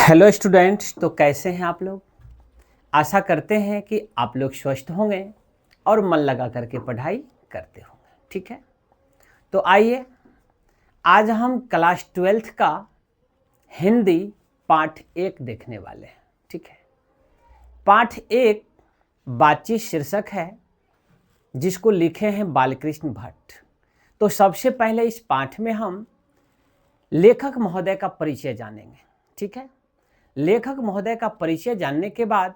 Hello students, तो कैसे हैं आप लोग। आशा करते हैं कि आप लोग स्वस्थ होंगे और मन लगा करके पढ़ाई करते होंगे। ठीक है, तो आइए आज हम क्लास 12th का हिंदी पाठ 1 देखने वाले हैं। ठीक है, पाठ 1 बातचीत शीर्षक है, जिसको लिखे हैं बालकृष्ण भट्ट। तो सबसे पहले इस पाठ में हम लेखक महोदय का परिचय जानेंगे। ठीक है, लेखक महोदय का परिचय जानने के बाद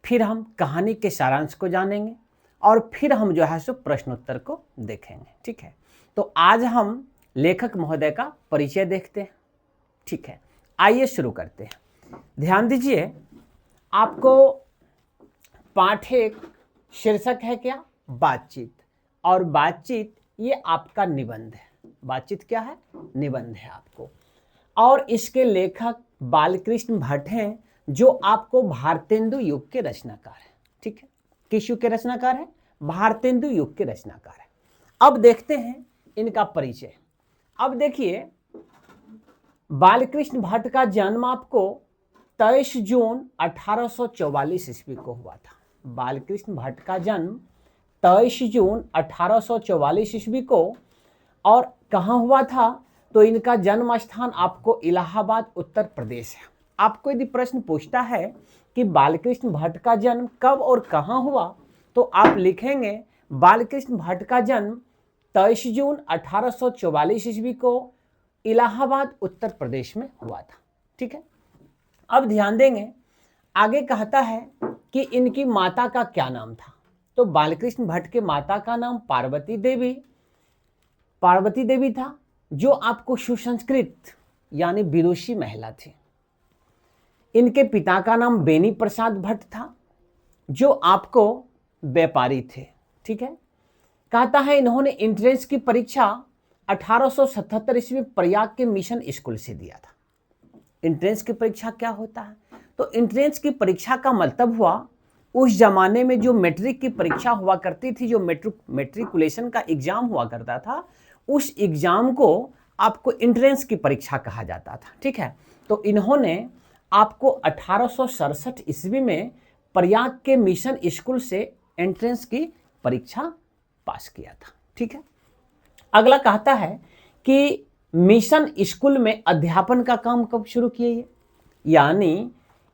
फिर हम कहानी के सारांश को जानेंगे और फिर हम जो है सो प्रश्नोत्तर को देखेंगे। ठीक है, तो आज हम लेखक महोदय का परिचय देखते हैं। ठीक है, आइए शुरू करते हैं। ध्यान दीजिए, आपको पाठ 1 शीर्षक है क्या, बातचीत। और बातचीत ये आपका निबंध है। बातचीत क्या है, निबंध है आपको। और इसके लेखक बालकृष्ण भट्ट हैं, जो आपको भारतेंदु युग के रचनाकार हैं। ठीक है, किस युग के रचनाकार हैं, भारतेंदु युग के रचनाकार हैं। अब देखते हैं इनका परिचय। अब देखिए, बालकृष्ण भट्ट का जन्म आपको 23 जून 1844 ईस्वी को हुआ था। बालकृष्ण भट्ट का जन्म 23 जून 1844 ईस्वी को, और कहाँ हुआ था, तो इनका जन्म स्थान आपको इलाहाबाद उत्तर प्रदेश है। आपको यदि प्रश्न पूछता है कि बालकृष्ण भट्ट का जन्म कब और कहाँ हुआ, तो आप लिखेंगे बालकृष्ण भट्ट का जन्म 23 जून 1844 ईस्वी को इलाहाबाद उत्तर प्रदेश में हुआ था। ठीक है, अब ध्यान देंगे, आगे कहता है कि इनकी माता का क्या नाम था। तो बालकृष्ण भट्ट के माता का नाम पार्वती देवी था, जो आपको सुसंस्कृत यानी विदुषी महिला थी। इनके पिता का नाम बेनी प्रसाद भट्ट था, जो आपको व्यापारी थे। ठीक है, कहता है इन्होंने एंट्रेंस की परीक्षा 1877 ईस्वी में प्रयाग के मिशन स्कूल से दिया था। एंट्रेंस की परीक्षा क्या होता है, तो एंट्रेंस की परीक्षा का मतलब हुआ, उस जमाने में जो मैट्रिक की परीक्षा हुआ करती थी, जो मैट्रिकुलेशन का एग्जाम हुआ करता था, उस एग्जाम को आपको एंट्रेंस की परीक्षा कहा जाता था। ठीक है, तो इन्होंने आपको 1867 ईस्वी में प्रयाग के मिशन स्कूल से एंट्रेंस की परीक्षा पास किया था। ठीक है, अगला कहता है कि मिशन स्कूल में अध्यापन का काम कब शुरू किए ये, यानी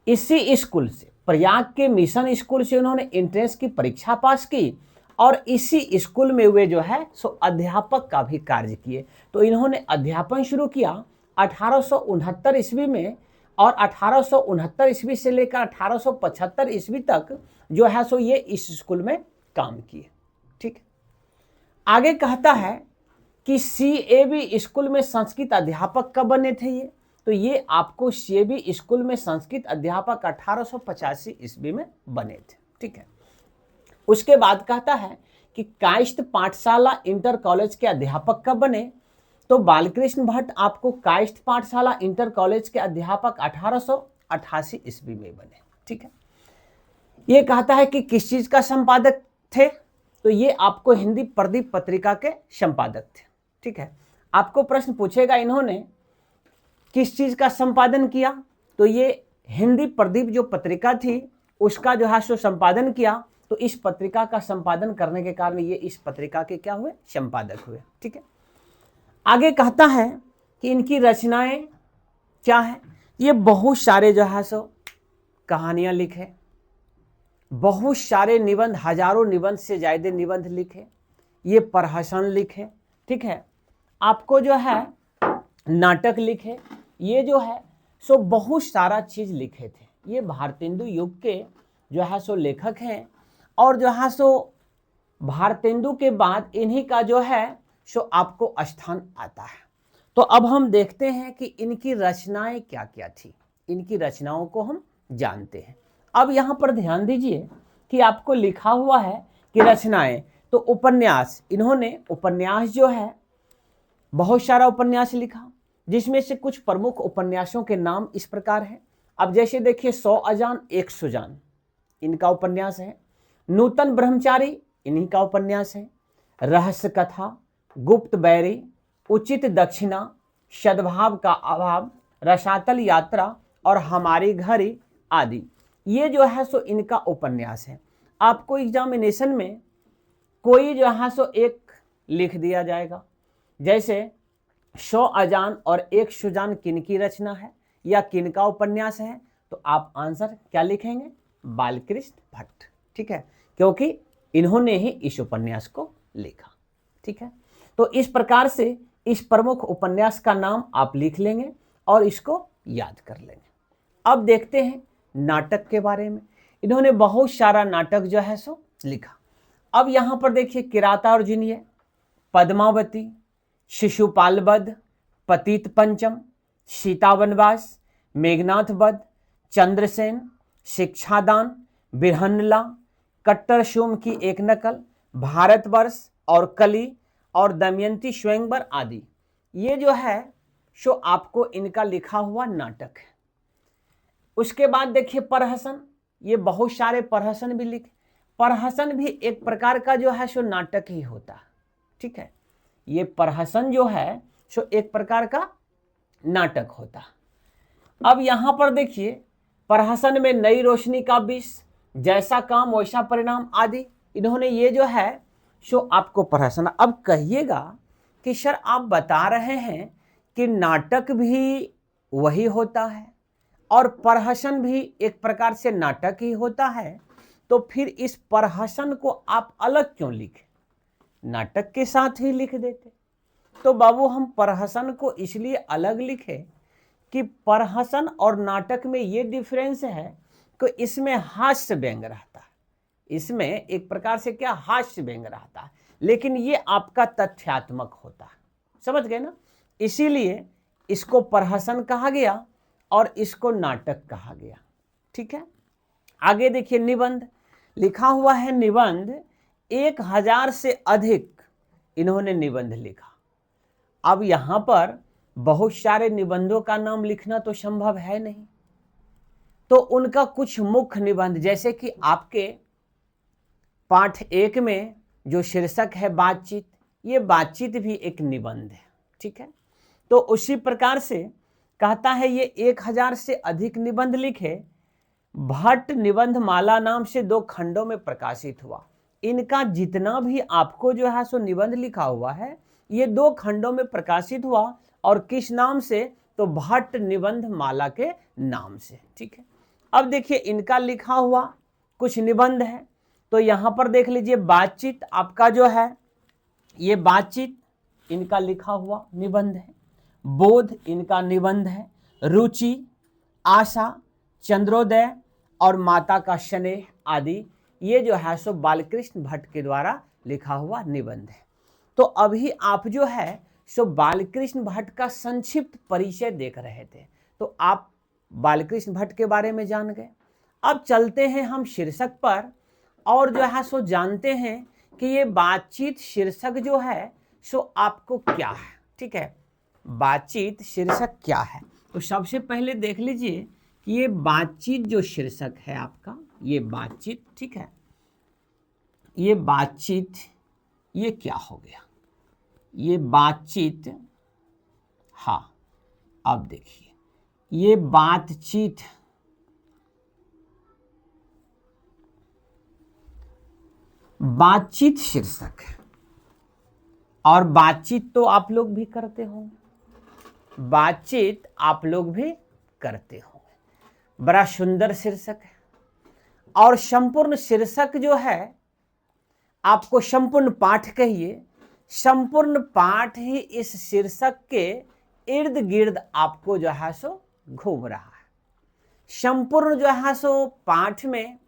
इसी स्कूल से, प्रयाग के मिशन स्कूल से उन्होंने एंट्रेंस की परीक्षा पास की और इसी स्कूल में वे जो है सो अध्यापक का भी कार्य किए। तो इन्होंने अध्यापन शुरू किया 1869 ईस्वी में, और 1869 ईस्वी से लेकर 1875 ईस्वी तक जो है सो ये इस स्कूल में काम किए। ठीक, आगे कहता है कि CAB स्कूल में संस्कृत अध्यापक कब बने थे ये, तो ये आपको CAB स्कूल में संस्कृत अध्यापक 1885 ईस्वी में बने थे। ठीक है, उसके बाद कहता है कि कायस्थ पाठशाला इंटर कॉलेज के अध्यापक कब बने, तो बालकृष्ण भट्ट आपको कायस्थ पाठशाला इंटर कॉलेज के अध्यापक 1888 ईस्वी में बने। ठीक है, ये कहता है कि किस चीज का संपादक थे, तो ये आपको हिंदी प्रदीप पत्रिका के संपादक थे। ठीक है, आपको प्रश्न पूछेगा इन्होंने किस चीज का संपादन किया, तो ये हिंदी प्रदीप जो पत्रिका थी उसका जो है सो संपादन किया। तो इस पत्रिका का संपादन करने के कारण ये इस पत्रिका के क्या हुए, संपादक हुए। ठीक है, आगे कहता है कि इनकी रचनाएं क्या है, ये बहुत सारे जो है सो कहानियां लिखे, बहुत सारे निबंध, हजारों निबंध से ज्यादा निबंध लिखे, ये प्रहसन लिखे। ठीक है, आपको जो है नाटक लिखे, ये जो है सो बहुत सारा चीज लिखे थे। ये भारतेंदु युग के जो है सो लेखक हैं, और जो है सो भारतेंदु के बाद इन्हीं का जो है सो आपको स्थान आता है। तो अब हम देखते हैं कि इनकी रचनाएं क्या क्या थी, इनकी रचनाओं को हम जानते हैं। अब यहाँ पर ध्यान दीजिए कि आपको लिखा हुआ है कि रचनाएं, तो उपन्यास, इन्होंने उपन्यास जो है बहुत सारा उपन्यास लिखा, जिसमें से कुछ प्रमुख उपन्यासों के नाम इस प्रकार हैं। अब जैसे देखिए 100 अजान एक सुजान इनका उपन्यास है, नूतन ब्रह्मचारी इन्हीं का उपन्यास है, रहस्य कथा, गुप्त बैरी, उचित दक्षिणा, सद्भाव का अभाव, रसातल यात्रा और हमारी घड़ी आदि। ये जो है सो इनका उपन्यास है। आपको एग्जामिनेशन में कोई जो है सो एक लिख दिया जाएगा, जैसे 100 अजान और 1 सुजान किनकी रचना है या किनका उपन्यास है, तो आप आंसर क्या लिखेंगे? बालकृष्ण भट्ट। ठीक है, क्योंकि इन्होंने ही इस उपन्यास को लिखा। ठीक है, तो इस प्रकार से इस प्रमुख उपन्यास का नाम आप लिख लेंगे और इसको याद कर लेंगे। अब देखते हैं नाटक के बारे में। इन्होंने बहुत सारा नाटक जो है सो लिखा। अब यहां पर देखिए, किराता अर्जुनीय, पद्मावती, शिशुपाल वध, पतित पंचम, सीता वनवास, मेघनाथ वध, चंद्रसेन, शिक्षादान, बिरहन्नला, कट्टर सोम की एक नकल, भारतवर्ष और कली और दमयंती स्वयंवर आदि। ये जो है सो आपको इनका लिखा हुआ नाटक है। उसके बाद देखिए प्रहसन, ये बहुत सारे प्रहसन भी लिखे। प्रहसन भी एक प्रकार का जो है सो नाटक ही होता है। ठीक है, ये प्रहसन जो है सो एक प्रकार का नाटक होता है। अब यहां पर देखिए, प्रहसन में नई रोशनी का विष, जैसा काम वैसा परिणाम आदि, इन्होंने ये जो है सो आपको प्रहसन। अब कहिएगा कि सर आप बता रहे हैं कि नाटक भी वही होता है और प्रहसन भी एक प्रकार से नाटक ही होता है, तो फिर इस प्रहसन को आप अलग क्यों लिखे? नाटक के साथ ही लिख देते। तो बाबू हम प्रहसन को इसलिए अलग लिखे कि प्रहसन और नाटक में ये डिफरेंस है कि इसमें हास्य व्यंग रहता है, इसमें एक प्रकार से क्या हास्य व्यंग रहता है, लेकिन ये आपका तथ्यात्मक होता है। समझ गए ना? इसीलिए इसको प्रहसन कहा गया और इसको नाटक कहा गया। ठीक है, आगे देखिए निबंध लिखा हुआ है। निबंध 1000 से अधिक इन्होंने निबंध लिखा। अब यहां पर बहुत सारे निबंधों का नाम लिखना तो संभव है नहीं, तो उनका कुछ मुख्य निबंध, जैसे कि आपके पाठ 1 में जो शीर्षक है बातचीत, ये बातचीत भी एक निबंध है। ठीक है, तो उसी प्रकार से कहता है ये 1000 से अधिक निबंध लिखे। भट्ट निबंध माला नाम से 2 खंडों में प्रकाशित हुआ। इनका जितना भी आपको जो है सो निबंध लिखा हुआ है, ये 2 खंडों में प्रकाशित हुआ। और किस नाम से? तो भट्ट निबंध माला के नाम से। ठीक है, अब देखिए इनका लिखा हुआ कुछ निबंध है। तो यहां पर देख लीजिए, बातचीत आपका जो है, ये बातचीत इनका लिखा हुआ निबंध है। बोध इनका निबंध है। रुचि, आशा, चंद्रोदय और माता का स्नेह आदि, ये जो है सो बालकृष्ण भट्ट के द्वारा लिखा हुआ निबंध है। तो अभी आप जो है सो बालकृष्ण भट्ट का संक्षिप्त परिचय देख रहे थे, तो आप बालकृष्ण भट्ट के बारे में जान गए। अब चलते हैं हम शीर्षक पर और जो है सो जानते हैं कि ये बातचीत शीर्षक जो है सो आपको क्या है। ठीक है, बातचीत शीर्षक क्या है? तो सबसे पहले देख लीजिए कि ये बातचीत जो शीर्षक है आपका, ये बातचीत, ठीक है, ये बातचीत ये क्या हो गया? ये बातचीत, हाँ अब देखिए, ये बातचीत बातचीत शीर्षक है और बातचीत तो आप लोग भी करते होंगे, बातचीत आप लोग भी करते होंगे। बड़ा सुंदर शीर्षक है और संपूर्ण शीर्षक जो है आपको संपूर्ण पाठ कहिए, संपूर्ण पाठ ही इस शीर्षक के इर्द गिर्द आपको जो है सो घूम रहा है। संपूर्ण जो है सो पाठ में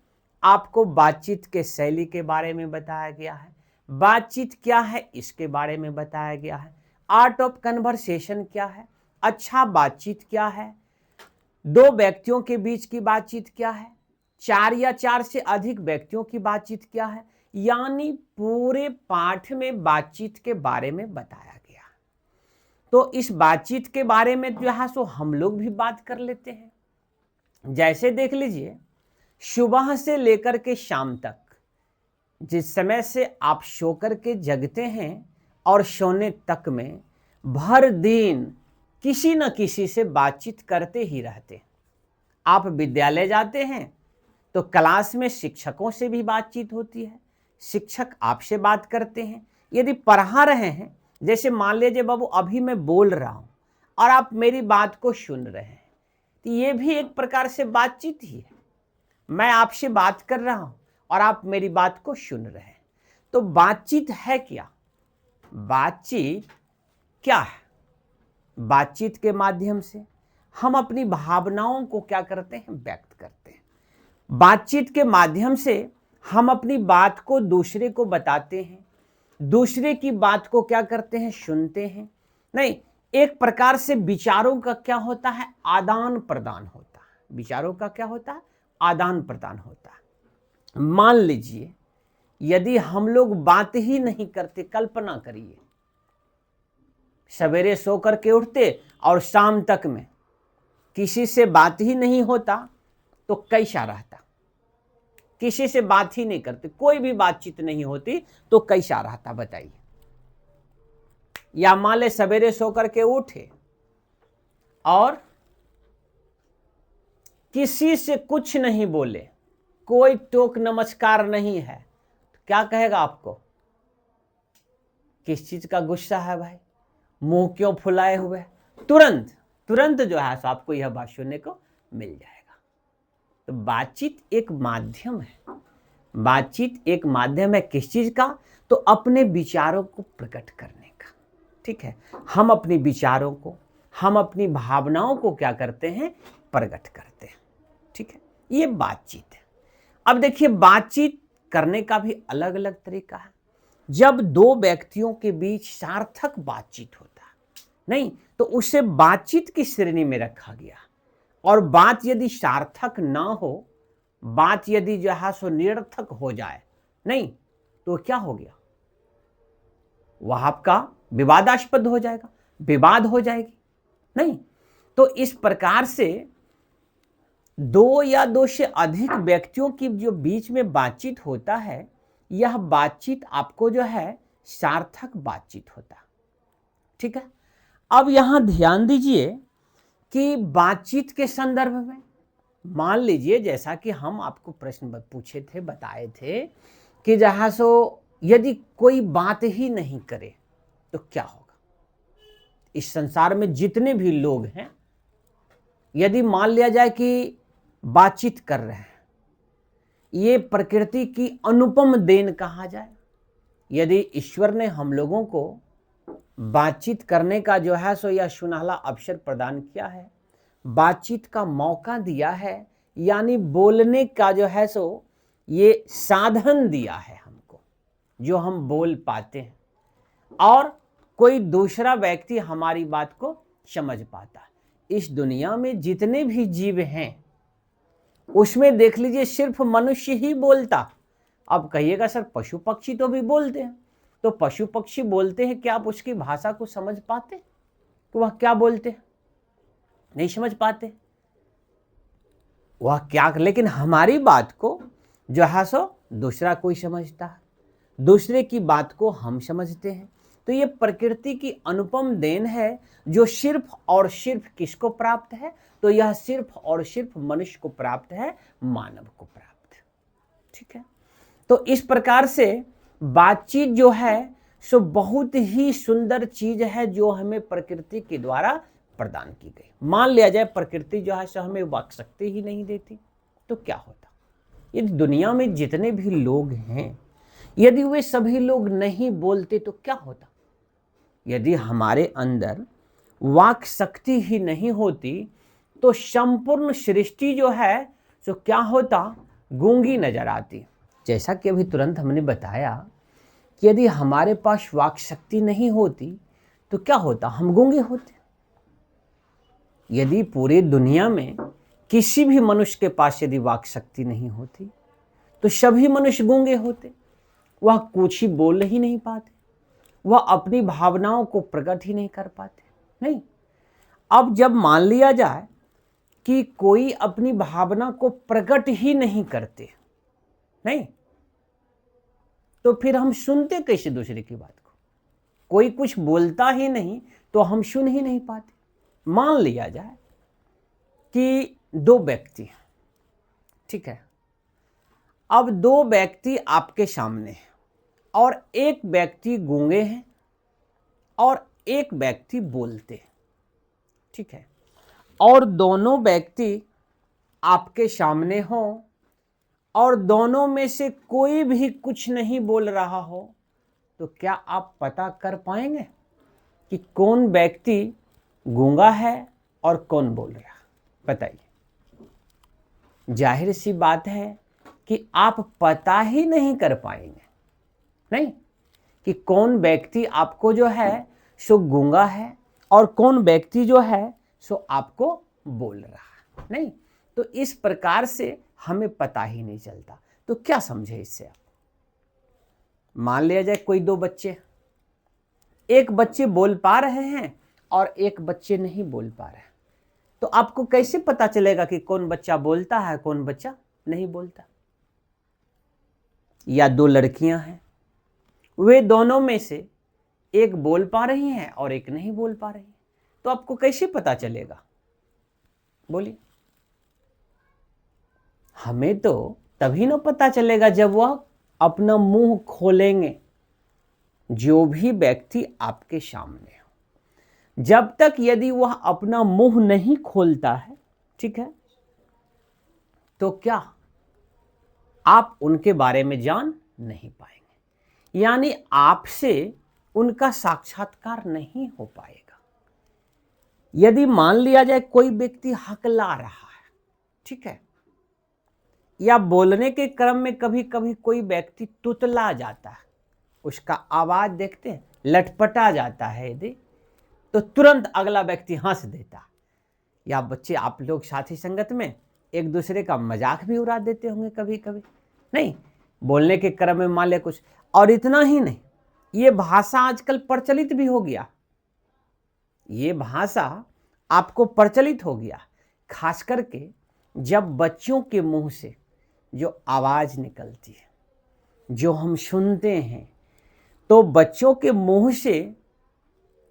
आपको बातचीत के शैली के बारे में बताया गया है, बातचीत क्या है इसके बारे में बताया गया है, आर्ट ऑफ कन्वर्सेशन क्या है, अच्छा बातचीत क्या है, 2 व्यक्तियों के बीच की बातचीत क्या है, 4 या 4 से अधिक व्यक्तियों की बातचीत क्या है। यानी पूरे पाठ में बातचीत के बारे में बताया गया। तो इस बातचीत के बारे में जो है सो हम लोग भी बात कर लेते हैं। जैसे देख लीजिए, सुबह से लेकर के शाम तक, जिस समय से आप सोकर के जगते हैं और सोने तक में भर दिन किसी न किसी से बातचीत करते ही रहते हैं। आप विद्यालय जाते हैं तो क्लास में शिक्षकों से भी बातचीत होती है, शिक्षक आपसे बात करते हैं। यदि पढ़ा रहे हैं, जैसे मान लीजिए बाबू अभी मैं बोल रहा हूं और आप मेरी बात को सुन रहे हैं, तो ये भी एक प्रकार से बातचीत ही है। मैं आपसे बात कर रहा हूं और आप मेरी बात को सुन रहे हैं। तो बातचीत है क्या? बातचीत क्या है? बातचीत के माध्यम से हम अपनी भावनाओं को क्या करते हैं? व्यक्त करते हैं। बातचीत के माध्यम से हम अपनी बात को दूसरे को बताते हैं, दूसरे की बात को क्या करते हैं? सुनते हैं। नहीं, एक प्रकार से विचारों का क्या होता है? आदान प्रदान होता है। विचारों का क्या होता है? आदान प्रदान होता है। मान लीजिए यदि हम लोग बात ही नहीं करते, कल्पना करिए सवेरे सो करके उठते और शाम तक में किसी से बात ही नहीं होता तो कैसा रहता? किसी से बात ही नहीं करते, कोई भी बातचीत नहीं होती तो कैसा रहता बताइए? या मान ले सवेरे सो करके उठे और किसी से कुछ नहीं बोले, कोई टोक नमस्कार नहीं है, तो क्या कहेगा आपको? किस चीज का गुस्सा है भाई, मुंह क्यों फुलाए हुए? तुरंत तुरंत जो है सो आपको यह बात सुनने को मिल जाएगा। तो बातचीत एक माध्यम है। बातचीत एक माध्यम है किस चीज का? तो अपने विचारों को प्रकट करने का। ठीक है, हम अपने विचारों को, हम अपनी भावनाओं को क्या करते हैं? प्रकट करते हैं। ठीक है, ये बातचीत है। अब देखिए, बातचीत करने का भी अलग अलग तरीका है। जब दो व्यक्तियों के बीच सार्थक बातचीत होता है, नहीं तो उसे बातचीत की श्रेणी में रखा गया। और बात यदि सार्थक ना हो, बात यदि जो है सो निरर्थक हो जाए, नहीं तो क्या हो गया? वह आपका विवादास्पद हो जाएगा, विवाद हो जाएगी। नहीं तो इस प्रकार से दो या दो से अधिक व्यक्तियों की जो बीच में बातचीत होता है, यह बातचीत आपको जो है सार्थक बातचीत होता है। ठीक है, अब यहां ध्यान दीजिए कि बातचीत के संदर्भ में मान लीजिए, जैसा कि हम आपको प्रश्न पूछे थे, बताए थे कि जहां सो यदि कोई बात ही नहीं करे तो क्या होगा? इस संसार में जितने भी लोग हैं, यदि मान लिया जाए कि बातचीत कर रहे हैं, ये प्रकृति की अनुपम देन कहा जाए। यदि ईश्वर ने हम लोगों को बातचीत करने का जो है सो यह सुनहला अवसर प्रदान किया है, बातचीत का मौका दिया है, यानी बोलने का जो है सो ये साधन दिया है हमको, जो हम बोल पाते हैं और कोई दूसरा व्यक्ति हमारी बात को समझ पाता है। इस दुनिया में जितने भी जीव हैं उसमें देख लीजिए सिर्फ मनुष्य ही बोलता। अब कहिएगा सर पशु पक्षी तो भी बोलते हैं, तो पशु पक्षी बोलते हैं, क्या आप उसकी भाषा को समझ पाते कि वह क्या बोलते हैं? नहीं समझ पाते वह क्या। लेकिन हमारी बात को जो है सो दूसरा कोई समझता है, दूसरे की बात को हम समझते हैं। तो ये प्रकृति की अनुपम देन है, जो सिर्फ और सिर्फ किसको प्राप्त है? तो यह सिर्फ और सिर्फ मनुष्य को प्राप्त है, मानव को प्राप्त है। ठीक है, तो इस प्रकार से बातचीत जो है सो बहुत ही सुंदर चीज है, जो हमें प्रकृति के द्वारा प्रदान की गई। मान लिया जाए प्रकृति जो है सो हमें वाक शक्ति ही नहीं देती तो क्या होता? यदि दुनिया में जितने भी लोग हैं, यदि वे सभी लोग नहीं बोलते तो क्या होता? यदि हमारे अंदर वाक शक्ति ही नहीं होती तो संपूर्ण सृष्टि जो है सो क्या होता? गूंगी नजर आती। जैसा कि अभी तुरंत हमने बताया कि यदि हमारे पास वाक शक्ति नहीं होती तो क्या होता? हम गूंगे होते। यदि पूरी दुनिया में किसी भी मनुष्य के पास यदि वाक शक्ति नहीं होती तो सभी मनुष्य गूंगे होते। वह कुछ ही बोल ही नहीं पाते, वह अपनी भावनाओं को प्रकट ही नहीं कर पाते। नहीं, अब जब मान लिया जाए कि कोई अपनी भावना को प्रकट ही नहीं करते, नहीं तो फिर हम सुनते कैसे दूसरे की बात को? कोई कुछ बोलता ही नहीं तो हम सुन ही नहीं पाते। मान लिया जाए कि दो व्यक्ति, ठीक है। अब दो व्यक्ति आपके सामने हैं और एक व्यक्ति गूंगे हैं और एक व्यक्ति बोलते हैं, ठीक है। और दोनों व्यक्ति आपके सामने हो और दोनों में से कोई भी कुछ नहीं बोल रहा हो, तो क्या आप पता कर पाएंगे कि कौन व्यक्ति गूंगा है और कौन बोल रहा है? बताइए। जाहिर सी बात है कि आप पता ही नहीं कर पाएंगे, नहीं, कि कौन व्यक्ति आपको जो है सो गूंगा है और कौन व्यक्ति जो है सो आपको बोल रहा है, नहीं। तो इस प्रकार से हमें पता ही नहीं चलता। तो क्या समझे इससे आप? मान लिया जाए कोई दो बच्चे, एक बच्चे बोल पा रहे हैं और एक बच्चे नहीं बोल पा रहे हैं, तो आपको कैसे पता चलेगा कि कौन बच्चा बोलता है कौन बच्चा नहीं बोलता? या दो लड़कियां हैं, वे दोनों में से एक बोल पा रही हैं और एक नहीं बोल पा रही है, तो आपको कैसे पता चलेगा? बोलिए। हमें तो तभी ना पता चलेगा जब वह अपना मुंह खोलेंगे, जो भी व्यक्ति आपके सामने हो। जब तक यदि वह अपना मुंह नहीं खोलता है, ठीक है, तो क्या आप उनके बारे में जान नहीं पाएंगे, यानी आपसे उनका साक्षात्कार नहीं हो पाएगा। यदि मान लिया जाए कोई व्यक्ति हकला रहा है, ठीक है, या बोलने के क्रम में कभी कभी कोई व्यक्ति तुतला जाता है, उसका आवाज देखते हैं लटपटा जाता है यदि, तो तुरंत अगला व्यक्ति हंस देता है। या बच्चे आप लोग साथी संगत में एक दूसरे का मजाक भी उड़ा देते होंगे कभी कभी, नहीं, बोलने के क्रम में मान लिया कुछ। और इतना ही नहीं, ये भाषा आजकल प्रचलित भी हो गया, ये भाषा आपको प्रचलित हो गया, खास करके जब बच्चों के मुंह से जो आवाज निकलती है, जो हम सुनते हैं, तो बच्चों के मुंह से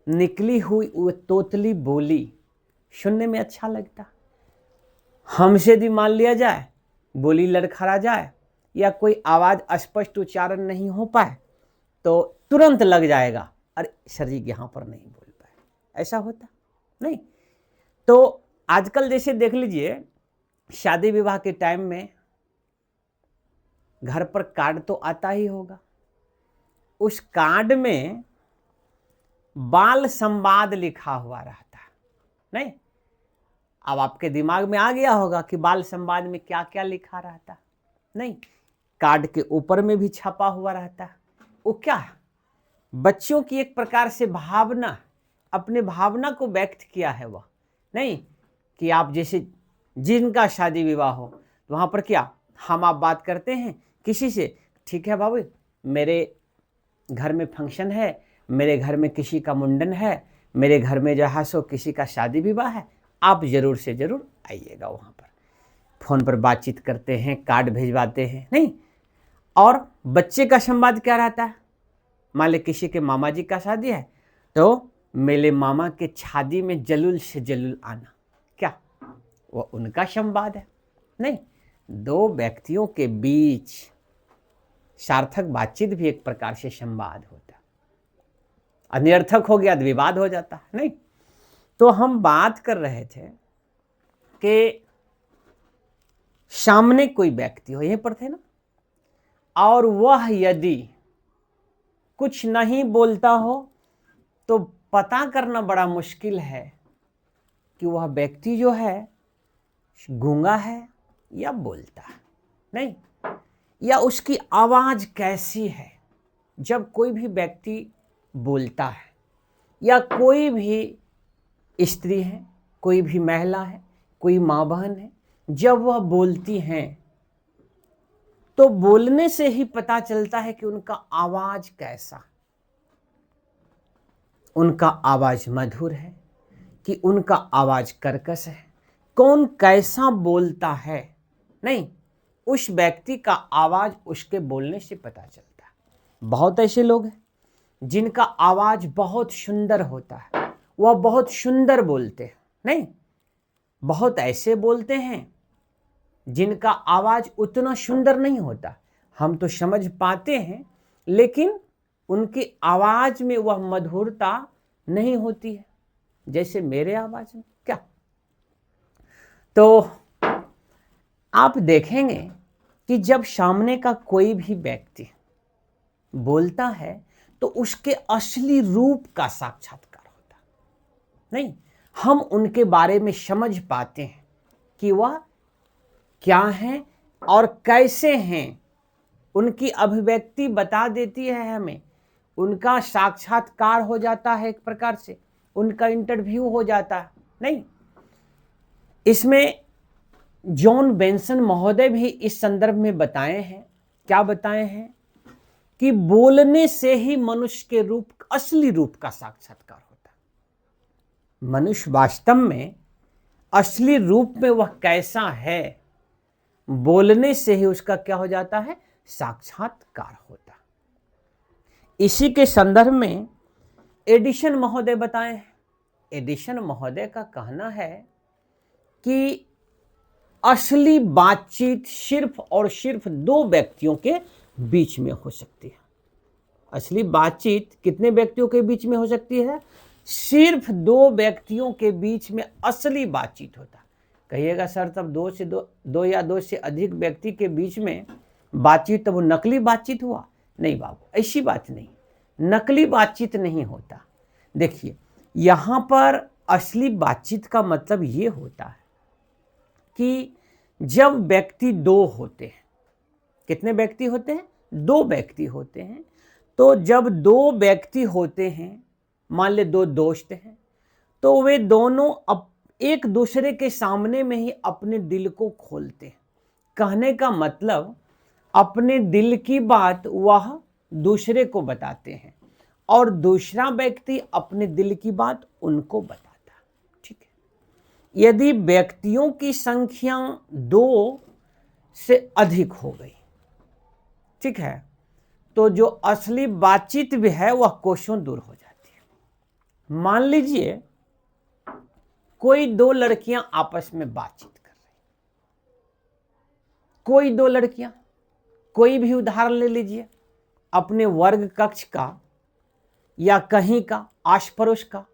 निकली हुई वो तोतली बोली सुनने में अच्छा लगता। हमसे भी मान लिया जाए बोली लड़खड़ा जाए या कोई आवाज स्पष्ट उच्चारण नहीं हो पाए, तो तुरंत लग जाएगा अरे सर जी यहाँ पर नहीं बोल पाए, ऐसा होता नहीं। तो आजकल जैसे देख लीजिए, शादी विवाह के टाइम में घर पर कार्ड तो आता ही होगा, उस कार्ड में बाल संवाद लिखा हुआ रहता है, नहीं। अब आपके दिमाग में आ गया होगा कि बाल संवाद में क्या क्या लिखा रहता है, नहीं। कार्ड के ऊपर में भी छपा हुआ रहता है, वो क्या है? बच्चों की एक प्रकार से भावना, अपने भावना को व्यक्त किया है वह, नहीं, कि आप जैसे जिनका शादी विवाह हो तो वहाँ पर क्या हम आप बात करते हैं किसी से, ठीक है बाबू मेरे घर में फंक्शन है, मेरे घर में किसी का मुंडन है, मेरे घर में जो है सो किसी का शादी विवाह है, आप ज़रूर से ज़रूर आइएगा। वहाँ पर फ़ोन पर बातचीत करते हैं, कार्ड भेजवाते हैं, नहीं। और बच्चे का संवाद क्या रहता है? मान ले किसी के मामा जी का शादी है, तो मेरे मामा के शादी में जल्लुल से जल्लुल आना, क्या वो उनका संवाद है? नहीं। दो व्यक्तियों के बीच सार्थक बातचीत भी एक प्रकार से संवाद होता है, अनिर्थक हो गया तो विवाद हो जाता है, नहीं। तो हम बात कर रहे थे कि सामने कोई व्यक्ति हो, यहीं पर थे ना, और वह यदि कुछ नहीं बोलता हो तो पता करना बड़ा मुश्किल है कि वह व्यक्ति जो है गूंगा है या बोलता है, नहीं, या उसकी आवाज कैसी है। जब कोई भी व्यक्ति बोलता है या कोई भी स्त्री है, कोई भी महिला है, कोई माँ बहन है, जब वह बोलती हैं तो बोलने से ही पता चलता है कि उनका आवाज कैसा, उनका आवाज मधुर है कि उनका आवाज कर्कश है, कौन कैसा बोलता है, नहीं, उस व्यक्ति का आवाज उसके बोलने से पता चलता है। बहुत ऐसे लोग हैं जिनका आवाज बहुत सुंदर होता है, वह बहुत सुंदर बोलते हैं, नहीं, बहुत ऐसे बोलते हैं जिनका आवाज उतना सुंदर नहीं होता, हम तो समझ पाते हैं, लेकिन उनकी आवाज में वह मधुरता नहीं होती है जैसे मेरे आवाज में। क्या तो आप देखेंगे कि जब सामने का कोई भी व्यक्ति बोलता है तो उसके असली रूप का साक्षात्कार होता नहीं, हम उनके बारे में समझ पाते हैं कि वह क्या हैं और कैसे हैं। उनकी अभिव्यक्ति बता देती है हमें, उनका साक्षात्कार हो जाता है, एक प्रकार से उनका इंटरव्यू हो जाता है। नहीं, इसमें जॉन बेंसन महोदय भी इस संदर्भ में बताए हैं। क्या बताए हैं कि बोलने से ही मनुष्य के रूप, असली रूप का साक्षात्कार होता है। मनुष्य वास्तव में असली रूप में वह कैसा है, बोलने से ही उसका क्या हो जाता है, साक्षात्कार होता। इसी के संदर्भ में एडिसन महोदय बताए हैं। एडिसन महोदय का कहना है कि असली बातचीत सिर्फ और सिर्फ दो व्यक्तियों के बीच में हो सकती है। असली बातचीत कितने व्यक्तियों के बीच में हो सकती है? सिर्फ दो व्यक्तियों के बीच में असली बातचीत होता है। कहिएगा सर तब दो या दो से अधिक व्यक्ति के बीच में बातचीत, तब वो नकली बातचीत हुआ? नहीं बाबू, ऐसी बात नहीं, नकली बातचीत नहीं होता। देखिए, यहाँ पर असली बातचीत का मतलब ये होता है कि जब व्यक्ति दो होते हैं, कितने व्यक्ति होते हैं? दो व्यक्ति होते हैं। तो जब दो व्यक्ति होते हैं, मान ले दो दोस्त हैं, तो वे दोनों एक दूसरे के सामने में ही अपने दिल को खोलते हैं। कहने का मतलब अपने दिल की बात वह दूसरे को बताते हैं और दूसरा व्यक्ति अपने दिल की बात उनको बताता है। ठीक है, यदि व्यक्तियों की संख्या 2 से अधिक हो गई, ठीक है, तो जो असली बातचीत भी है वह कोसों दूर हो जाती है। मान लीजिए कोई दो लड़कियां आपस में बातचीत कर रही, कोई दो लड़कियां, कोई भी उदाहरण ले लीजिए, अपने वर्ग कक्ष का या कहीं का, आस पड़ोस का,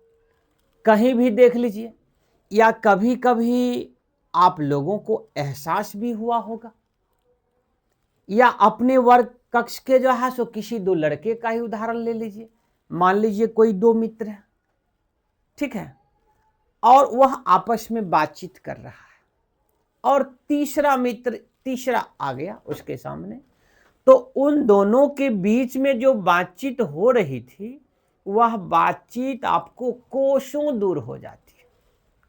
कहीं भी देख लीजिए, या कभी कभी आप लोगों को एहसास भी हुआ होगा, या अपने वर्ग कक्ष के जो है सो किसी दो लड़के का ही उदाहरण ले लीजिए। मान लीजिए कोई दो मित्र है, ठीक है, और वह आपस में बातचीत कर रहा है और तीसरा आ गया उसके सामने, तो उन दोनों के बीच में जो बातचीत हो रही थी वह बातचीत आपको कोसों दूर हो जाती है।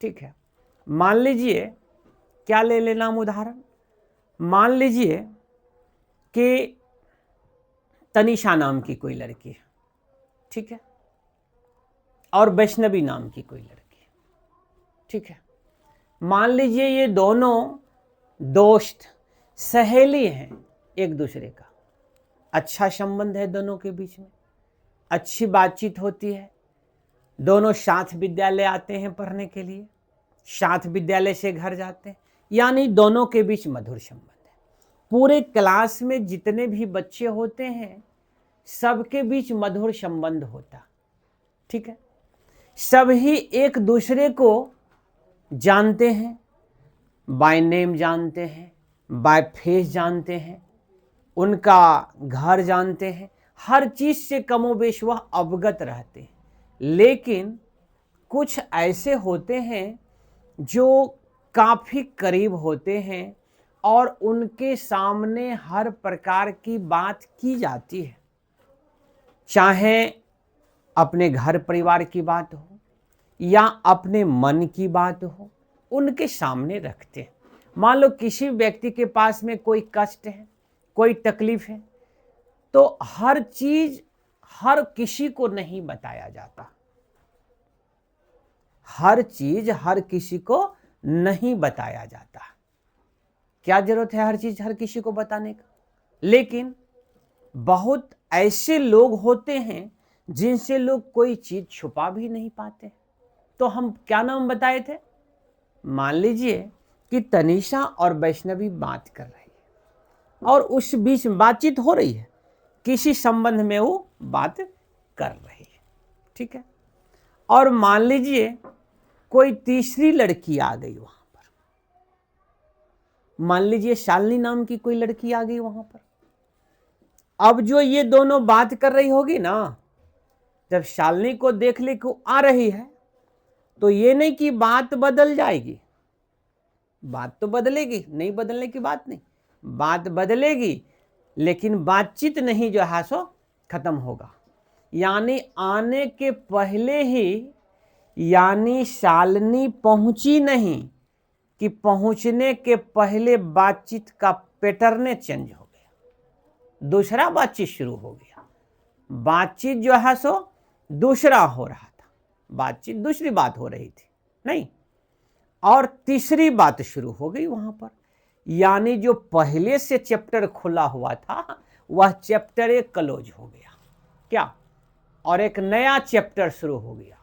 ठीक है, मान लीजिए, क्या ले लेना हम उदाहरण, मान लीजिए कि तनिषा नाम की कोई लड़की है, ठीक है, और वैष्णवी नाम की कोई लड़की है, ठीक है। मान लीजिए ये दोनों दोस्त सहेली हैं एक दूसरे का, अच्छा संबंध है दोनों के बीच में, अच्छी बातचीत होती है, दोनों साथ विद्यालय आते हैं पढ़ने के लिए, साथ विद्यालय से घर जाते हैं, यानी दोनों के बीच मधुर संबंध है। पूरे क्लास में जितने भी बच्चे होते हैं सबके बीच मधुर संबंध होता, ठीक है, सभी एक दूसरे को जानते हैं, बाय नेम जानते हैं, बाय फेस जानते हैं, उनका घर जानते हैं, हर चीज से कमोबेश वह अवगत रहते हैं। लेकिन कुछ ऐसे होते हैं जो काफी करीब होते हैं और उनके सामने हर प्रकार की बात की जाती है, चाहे अपने घर परिवार की बात हो या अपने मन की बात हो, उनके सामने रखते हैं। मान लो किसी व्यक्ति के पास में कोई कष्ट है, कोई तकलीफ है, तो हर चीज हर किसी को नहीं बताया जाता, हर चीज हर किसी को नहीं बताया जाता। क्या जरूरत है हर चीज हर किसी को बताने का? लेकिन बहुत ऐसे लोग होते हैं जिनसे लोग कोई चीज छुपा भी नहीं पाते। तो हम क्या नाम बताए थे? मान लीजिए कि तनीषा और वैष्णवी बात कर रही है और उस बीच बातचीत हो रही है, किसी संबंध में वो बात कर रही है, ठीक है। और मान लीजिए कोई तीसरी लड़की आ गई वहां पर, मान लीजिए शालिनी नाम की कोई लड़की आ गई वहां पर। अब जो ये दोनों बात कर रही होगी ना, जब शालिनी को देख ले को आ रही है तो ये नहीं कि बात बदल जाएगी, बात तो बदलेगी, नहीं बदलने की बात नहीं, बात बदलेगी, लेकिन बातचीत नहीं जो है सो खत्म होगा। यानी आने के पहले ही, यानी शालिनी पहुंची नहीं कि पहुंचने के पहले बातचीत का पैटर्न चेंज हो गया, दूसरा बातचीत शुरू हो गया। बातचीत जो है सो दूसरा हो रहा था, बातचीत दूसरी बात हो रही थी नहीं, और तीसरी बात शुरू हो गई वहां पर। यानी जो पहले से चैप्टर खुला हुआ था वह चैप्टर एक क्लोज हो गया क्या, और एक नया चैप्टर शुरू हो गया।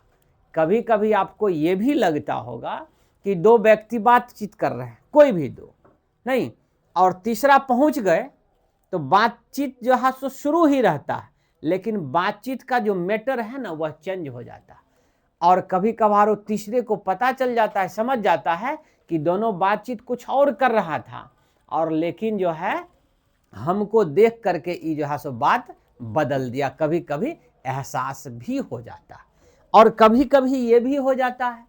कभी कभी आपको यह भी लगता होगा कि दो व्यक्ति बातचीत कर रहे हैं, कोई भी दो नहीं, और तीसरा पहुंच गए तो बातचीत जो है सो शुरू ही रहता है, लेकिन बातचीत का जो मैटर है ना वह चेंज हो जाता है। और कभी कभार वो तीसरे को पता चल जाता है, समझ जाता है कि दोनों बातचीत कुछ और कर रहा था, और लेकिन जो है हमको देख करके ये जो है सो बात बदल दिया। कभी कभी एहसास भी हो जाता है, और कभी कभी ये भी हो जाता है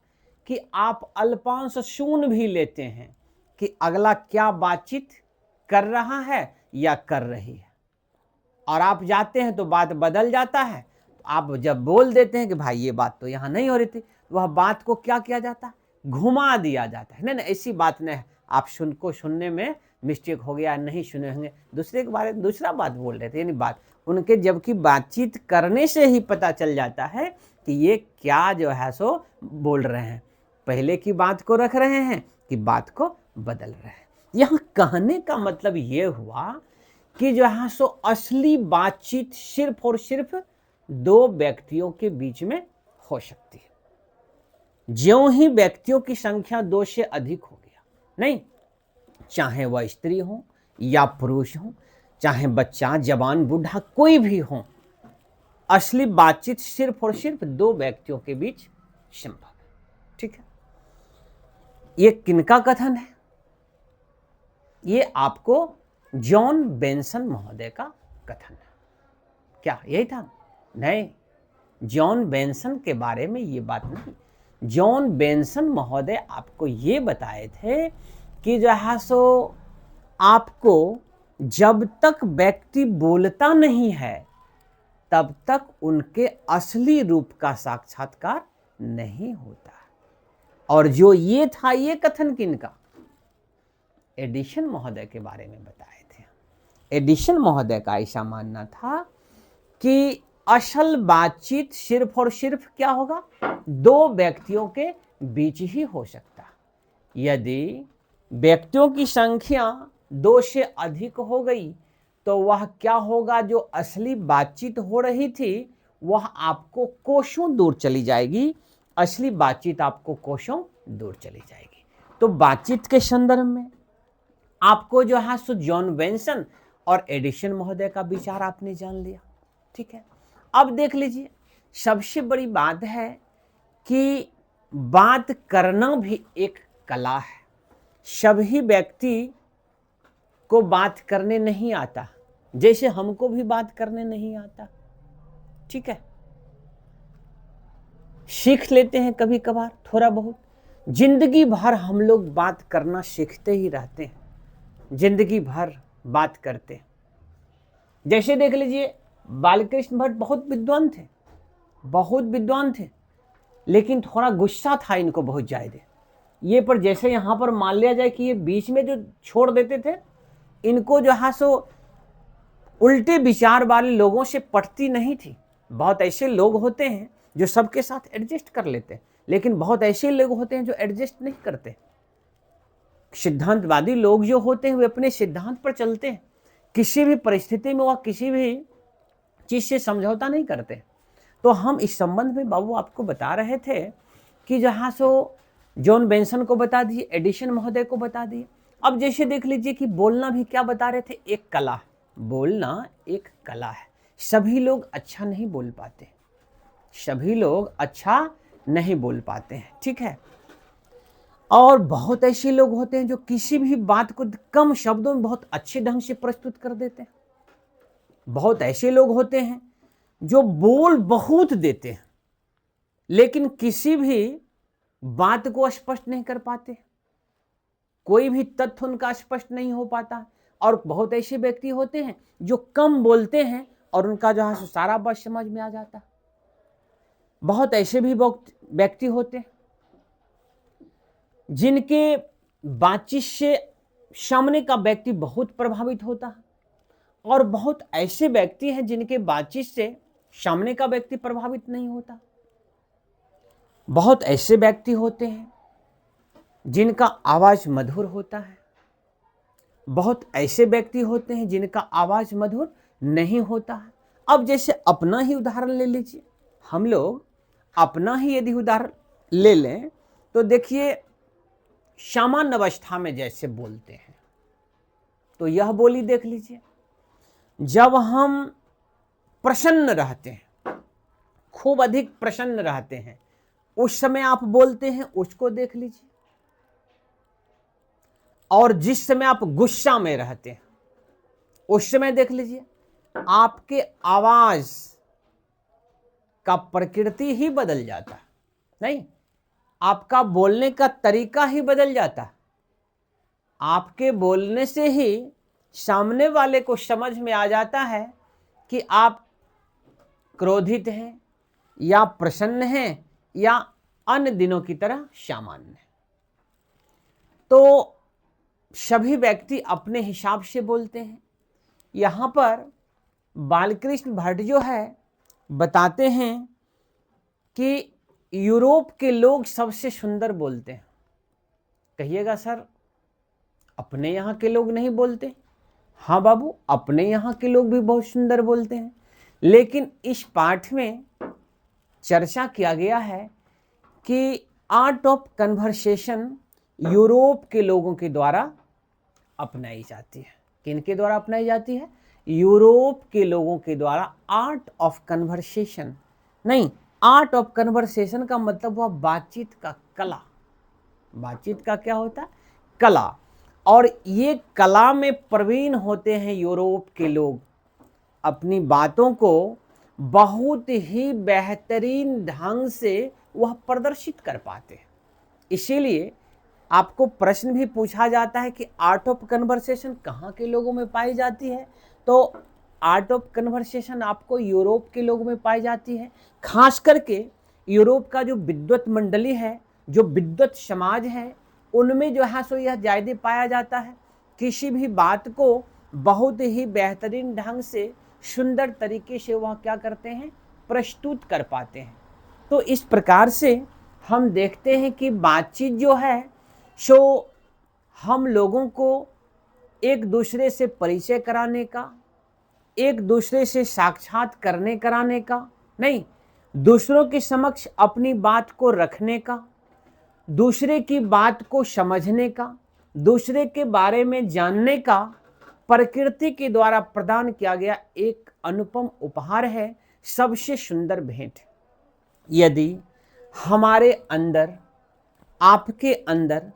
कि आप अल्पांश सुन भी लेते हैं कि अगला क्या बातचीत कर रहा है या कर रही है, और आप जाते हैं तो बात बदल जाता है। आप जब बोल देते हैं कि भाई ये बात तो यहाँ नहीं हो रही थी, वह बात को क्या किया जाता है, घुमा दिया जाता है। नहीं ऐसी बात नहीं, आप सुनने में मिस्टेक हो गया, नहीं सुने होंगे, दूसरे के बारे में दूसरा बात बोल रहे थे, यानी बात उनके, जबकि बातचीत करने से ही पता चल जाता है कि ये क्या जो है सो बोल रहे हैं, पहले की बात को रख रहे हैं कि बात को बदल रहे हैं। यहाँ कहने का मतलब ये हुआ कि जो है सो असली बातचीत सिर्फ और सिर्फ दो व्यक्तियों के बीच में हो सकती है। ज्यों ही व्यक्तियों की संख्या दो से अधिक हो गया, नहीं, चाहे वह स्त्री हो या पुरुष हो, चाहे बच्चा जवान बूढ़ा कोई भी हो, असली बातचीत सिर्फ और सिर्फ दो व्यक्तियों के बीच संभव है, ठीक है। ये किनका कथन है? ये आपको जॉन बेंसन महोदय का कथन है। क्या यही था? नहीं, जॉन बेंसन के बारे में ये बात नहीं। जॉन बेंसन महोदय आपको ये बताए थे कि जो है सो आपको जब तक व्यक्ति बोलता नहीं है तब तक उनके असली रूप का साक्षात्कार नहीं होता। और जो ये था, ये कथन किनका? एडिसन महोदय के बारे में बताए थे। एडिसन महोदय का ऐसा मानना था कि असल बातचीत सिर्फ और सिर्फ क्या होगा, दो व्यक्तियों के बीच ही हो सकता। यदि व्यक्तियों की संख्या दो से अधिक हो गई तो वह क्या होगा, जो असली बातचीत हो रही थी वह आपको कोसों दूर चली जाएगी, असली बातचीत आपको कोसों दूर चली जाएगी। तो बातचीत के संदर्भ में आपको जो है सो जॉन बेंसन और एडिसन महोदय का विचार आपने जान लिया, ठीक है। अब देख लीजिए, सबसे बड़ी बात है कि बात करना भी एक कला है। सभी व्यक्ति को बात करने नहीं आता, जैसे हमको भी बात करने नहीं आता, ठीक है। सीख लेते हैं कभी कभार थोड़ा बहुत, जिंदगी भर हम लोग बात करना सीखते ही रहते हैं, जिंदगी भर बात करते हैं। जैसे देख लीजिए, बालकृष्ण भट्ट बहुत विद्वान थे, बहुत विद्वान थे, लेकिन थोड़ा गुस्सा था इनको बहुत ज़्यादा। ये पर जैसे यहाँ पर मान लिया जाए कि ये बीच में जो छोड़ देते थे, इनको जो है सो उल्टे विचार वाले लोगों से पटती नहीं थी। बहुत ऐसे लोग होते हैं जो सबके साथ एडजस्ट कर लेते हैं, लेकिन बहुत ऐसे लोग होते हैं जो एडजस्ट नहीं करते। सिद्धांतवादी लोग जो होते हैं वे अपने सिद्धांत पर चलते हैं, किसी भी परिस्थिति में वह किसी भी चीज़ से समझौता नहीं करते। तो हम इस संबंध में बाबू आपको बता रहे थे कि जहाँ सो जॉन बेंसन को बता दिए, एडिशन महोदय को बता दिए। अब जैसे देख लीजिए कि बोलना भी क्या बता रहे थे, एक कला है। बोलना एक कला है। सभी लोग अच्छा नहीं बोल पाते, सभी लोग अच्छा नहीं बोल पाते हैं, ठीक है। और बहुत ऐसे लोग होते हैं जो किसी भी बात को कम शब्दों में बहुत अच्छे ढंग से प्रस्तुत कर देते हैं। बहुत ऐसे लोग होते हैं जो बोल बहुत देते हैं लेकिन किसी भी बात को स्पष्ट नहीं कर पाते, कोई भी तथ्य उनका स्पष्ट नहीं हो पाता। और बहुत ऐसे व्यक्ति होते हैं जो कम बोलते हैं और उनका जो है सारा बात समझ में आ जाता है। बहुत ऐसे भी व्यक्ति होते हैं जिनके बातचीत से सामने का व्यक्ति बहुत प्रभावित होता है, और बहुत ऐसे व्यक्ति हैं जिनके बातचीत से सामने का व्यक्ति प्रभावित नहीं होता। बहुत ऐसे व्यक्ति होते हैं जिनका आवाज मधुर होता है, बहुत ऐसे व्यक्ति होते हैं जिनका आवाज मधुर नहीं होता है। अब जैसे अपना ही उदाहरण ले लीजिए, हम लोग अपना ही यदि उदाहरण ले लें तो देखिए, सामान्य अवस्था में जैसे बोलते हैं तो यह बोली देख लीजिए। जब हम प्रसन्न रहते हैं, खूब अधिक प्रसन्न रहते हैं, उस समय आप बोलते हैं, उसको देख लीजिए। और जिस समय आप गुस्सा में रहते हैं उस समय देख लीजिए, आपके आवाज का प्रकृति ही बदल जाता है, नहीं, आपका बोलने का तरीका ही बदल जाता है। आपके बोलने से ही सामने वाले को समझ में आ जाता है कि आप क्रोधित हैं या प्रसन्न हैं या अन्य दिनों की तरह सामान्य हैं। तो सभी व्यक्ति अपने हिसाब से बोलते हैं। यहाँ पर बालकृष्ण भट्ट जो है बताते हैं कि यूरोप के लोग सबसे सुंदर बोलते हैं। कहिएगा सर, अपने यहाँ के लोग नहीं बोलते? हाँ बाबू, अपने यहाँ के लोग भी बहुत सुंदर बोलते हैं, लेकिन इस पाठ में चर्चा किया गया है कि आर्ट ऑफ कन्वर्सेशन यूरोप के लोगों के द्वारा अपनाई जाती है। किनके द्वारा अपनाई जाती है? यूरोप के लोगों के द्वारा आर्ट ऑफ कन्वर्सेशन। नहीं, आर्ट ऑफ कन्वर्सेशन का मतलब हुआ बातचीत का कला। बातचीत का क्या होता है? कला। और ये कला में प्रवीण होते हैं यूरोप के लोग। अपनी बातों को बहुत ही बेहतरीन ढंग से वह प्रदर्शित कर पाते हैं। इसीलिए आपको प्रश्न भी पूछा जाता है कि आर्ट ऑफ कन्वर्सेशन कहाँ के लोगों में पाई जाती है, तो आर्ट ऑफ कन्वर्सेशन आपको यूरोप के लोगों में पाई जाती है। खास करके यूरोप का जो विद्वत मंडली है, जो विद्वत समाज है, उनमें जो है सो यह ज़्यादा पाया जाता है। किसी भी बात को बहुत ही बेहतरीन ढंग से, सुंदर तरीके से वह क्या करते हैं? प्रस्तुत कर पाते हैं। तो इस प्रकार से हम देखते हैं कि बातचीत जो है सो हम लोगों को एक दूसरे से परिचय कराने का, एक दूसरे से साक्षात करने कराने का नहीं, दूसरों के समक्ष अपनी बात को रखने का, दूसरे की बात को समझने का, दूसरे के बारे में जानने का प्रकृति के द्वारा प्रदान किया गया एक अनुपम उपहार है, सबसे सुंदर भेंट। यदि हमारे अंदर, आपके अंदर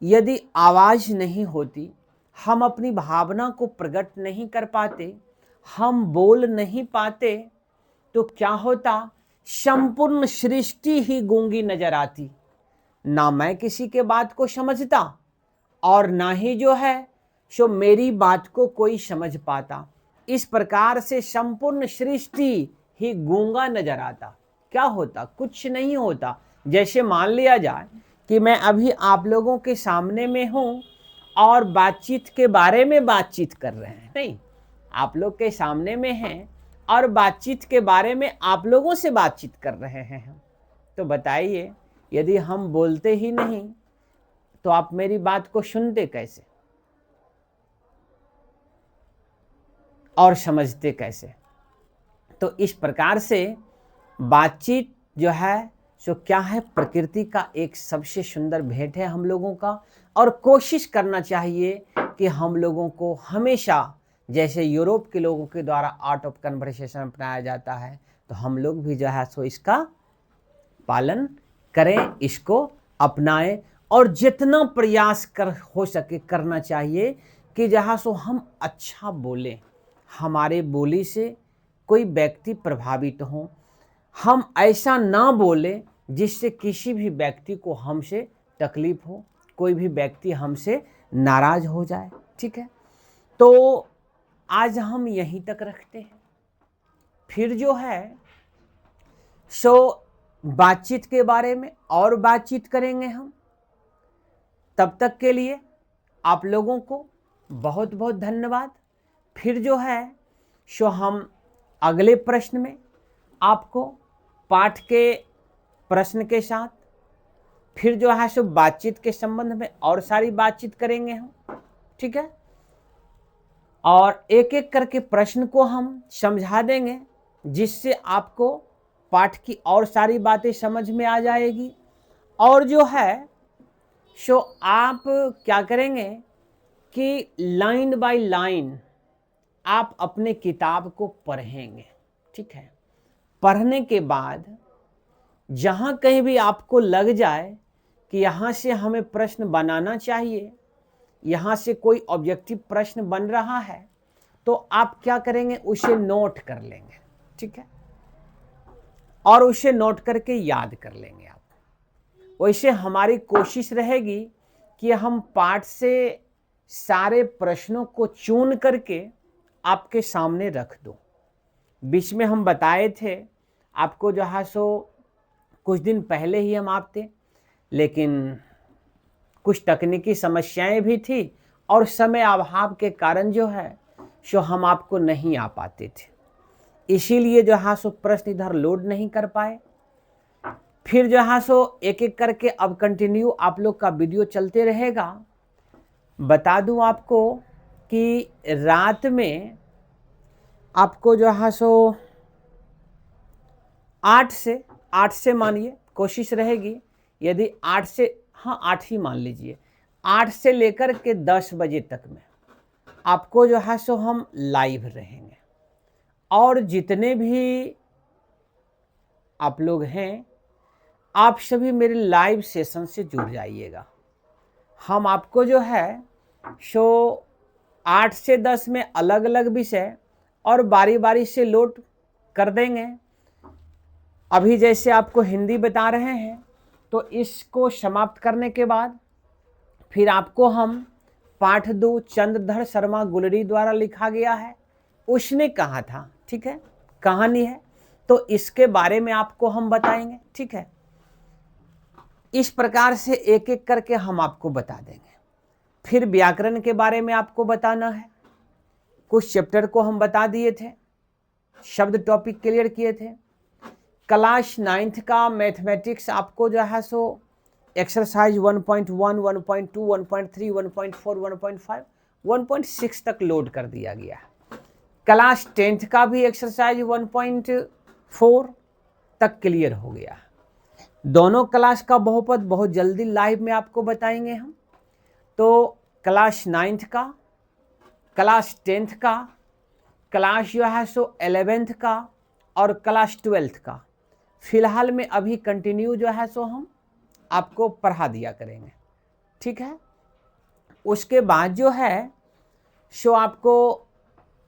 यदि आवाज नहीं होती, हम अपनी भावना को प्रकट नहीं कर पाते, हम बोल नहीं पाते, तो क्या होता? संपूर्ण सृष्टि ही गूंगी नजर आती। ना मैं किसी के बात को समझता और ना ही जो है सो मेरी बात को कोई समझ पाता। इस प्रकार से संपूर्ण सृष्टि ही गूंगा नजर आता। क्या होता? कुछ नहीं होता। जैसे मान लिया जाए कि मैं अभी आप लोगों के सामने में हूं और बातचीत के बारे में बातचीत कर रहे हैं। नहीं, आप लोग के सामने में हैं और बातचीत के बारे में आप लोगों से बातचीत कर रहे हैं हम। तो बताइए, यदि हम बोलते ही नहीं तो आप मेरी बात को सुनते कैसे और समझते कैसे? तो इस प्रकार से बातचीत जो है सो क्या है, प्रकृति का एक सबसे सुंदर भेंट है हम लोगों का। और कोशिश करना चाहिए कि हम लोगों को हमेशा, जैसे यूरोप के लोगों के द्वारा आर्ट ऑफ कन्वर्सेशन अपनाया जाता है, तो हम लोग भी जो है सो इसका पालन करें, इसको अपनाएं। और जितना प्रयास हो सके करना चाहिए कि जहाँ सो हम अच्छा बोलें, हमारे बोली से कोई व्यक्ति प्रभावित हो। हम ऐसा ना बोलें जिससे किसी भी व्यक्ति को हमसे तकलीफ हो, कोई भी व्यक्ति हमसे नाराज हो जाए। ठीक है, तो आज हम यहीं तक रखते हैं। फिर जो है सो बातचीत के बारे में और बातचीत करेंगे हम। तब तक के लिए आप लोगों को बहुत बहुत धन्यवाद। फिर जो है सो हम अगले प्रश्न में आपको पाठ के प्रश्न के साथ फिर जो है सो बातचीत के संबंध में और सारी बातचीत करेंगे हम। ठीक है, और एक एक करके प्रश्न को हम समझा देंगे, जिससे आपको पाठ की और सारी बातें समझ में आ जाएगी। और जो है सो आप क्या करेंगे कि लाइन बाय लाइन आप अपने किताब को पढ़ेंगे। ठीक है, पढ़ने के बाद जहाँ कहीं भी आपको लग जाए कि यहाँ से हमें प्रश्न बनाना चाहिए, यहाँ से कोई ऑब्जेक्टिव प्रश्न बन रहा है, तो आप क्या करेंगे, उसे नोट कर लेंगे। ठीक है, और उसे नोट करके याद कर लेंगे आप। वैसे हमारी कोशिश रहेगी कि हम पाठ से सारे प्रश्नों को चुन करके आपके सामने रख दो। बीच में हम बताए थे आपको जो है सो कुछ दिन पहले ही हम आपते, लेकिन कुछ तकनीकी समस्याएं भी थी और समय अभाव के कारण जो है सो हम आपको नहीं आ पाते थे, इसीलिए जो है सो प्रश्न इधर लोड नहीं कर पाए। फिर जो है सो एक एक करके अब कंटिन्यू आप लोग का वीडियो चलते रहेगा। बता दूं आपको कि रात में आपको जो है सो 8 से मानिए कोशिश रहेगी, यदि 8 से, हाँ 8 ही मान लीजिए, 8 से लेकर के 10 बजे तक में आपको जो है सो हम लाइव रहेंगे। और जितने भी आप लोग हैं, आप सभी मेरे लाइव सेशन से जुड़ जाइएगा। हम आपको जो है सो 8 से 10 में अलग अलग विषय और बारी बारी से लोड कर देंगे। अभी जैसे आपको हिंदी बता रहे हैं, तो इसको समाप्त करने के बाद फिर आपको हम पाठ 2 चंद्रधर शर्मा गुलरी द्वारा लिखा गया है, उसने कहा था, ठीक है, कहानी है, तो इसके बारे में आपको हम बताएंगे। ठीक है, इस प्रकार से एक एक करके हम आपको बता देंगे। फिर व्याकरण के बारे में आपको बताना है, कुछ चैप्टर को हम बता दिए थे, शब्द टॉपिक क्लियर किए थे। क्लास 9th का मैथमेटिक्स आपको जो है सो एक्सरसाइज 1.1, 1.2, 1.3, 1.4, 1.5, 1.6 तक लोड कर दिया गया है। क्लास 10th का भी एक्सरसाइज 1.4 तक क्लियर हो गया है। दोनों क्लास का बहुपद बहुत जल्दी लाइव में आपको बताएंगे हम। तो क्लास 9th का, क्लास 10th का, क्लास जो है सो 11th का और क्लास 12th का फिलहाल में अभी कंटिन्यू जो है सो हम आपको पढ़ा दिया करेंगे। ठीक है, उसके बाद जो है सो आपको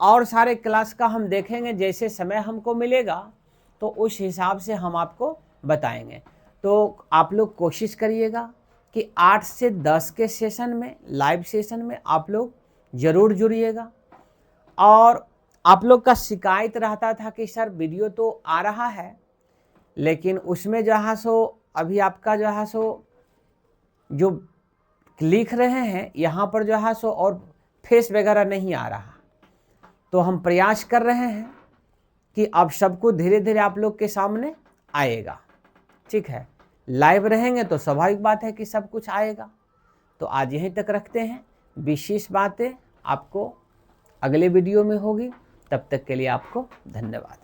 और सारे क्लास का हम देखेंगे, जैसे समय हमको मिलेगा तो उस हिसाब से हम आपको बताएंगे। तो आप लोग कोशिश करिएगा कि 8 से 10 के सेशन में, लाइव सेशन में आप लोग ज़रूर जुड़िएगा। और आप लोग का शिकायत रहता था कि सर वीडियो तो आ रहा है, लेकिन उसमें जो है सो अभी आपका जो है सो जो लिख रहे हैं यहाँ पर जो है सो और फेस वगैरह नहीं आ रहा। तो हम प्रयास कर रहे हैं कि अब सबको धीरे धीरे आप लोग के सामने आएगा। ठीक है, लाइव रहेंगे तो स्वाभाविक बात है कि सब कुछ आएगा। तो आज यहीं तक रखते हैं, विशेष बातें आपको अगले वीडियो में होगी। तब तक के लिए आपको धन्यवाद।